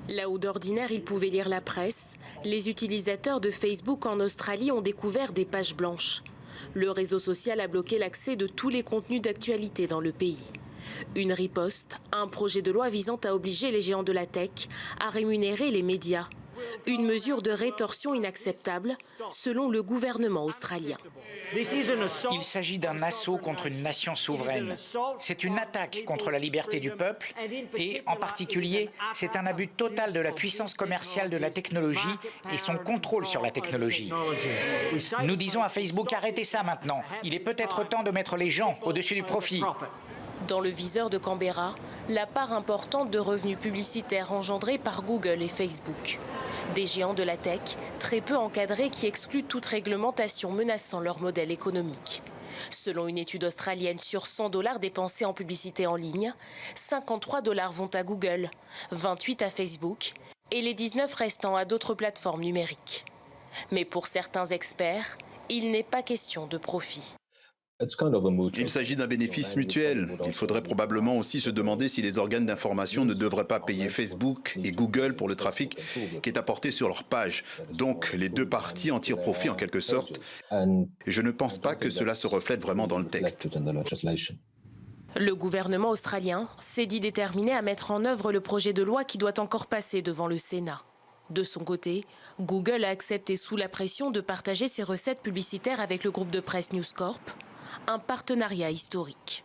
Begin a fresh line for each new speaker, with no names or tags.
Là où d'ordinaire ils pouvaient lire la presse, les utilisateurs de Facebook en Australie ont découvert des pages blanches. Le réseau social a bloqué l'accès de tous les contenus d'actualité dans le pays. Une riposte, un projet de loi visant à obliger les géants de la tech à rémunérer les médias. Une mesure de rétorsion inacceptable, selon le gouvernement australien.
Il s'agit d'un assaut contre une nation souveraine. C'est une attaque contre la liberté du peuple et, en particulier, c'est un abus total de la puissance commerciale de la technologie et son contrôle sur la technologie. Nous disons à Facebook, arrêtez ça maintenant. Il est peut-être temps de mettre les gens au-dessus du profit.
Dans le viseur de Canberra, la part importante de revenus publicitaires engendrés par Google et Facebook. Des géants de la tech, très peu encadrés qui excluent toute réglementation menaçant leur modèle économique. Selon une étude australienne, sur 100 $ dépensés en publicité en ligne, 53 $ vont à Google, 28 à Facebook et les 19 restants à d'autres plateformes numériques. Mais pour certains experts, il n'est pas question de profit.
Il s'agit d'un bénéfice mutuel. Il faudrait probablement aussi se demander si les organes d'information ne devraient pas payer Facebook et Google pour le trafic qui est apporté sur leur page. Donc les deux parties en tirent profit en quelque sorte. Et je ne pense pas que cela se reflète vraiment dans le texte.
Le gouvernement australien s'est dit déterminé à mettre en œuvre le projet de loi qui doit encore passer devant le Sénat. De son côté, Google a accepté sous la pression de partager ses recettes publicitaires avec le groupe de presse News Corp, un partenariat historique.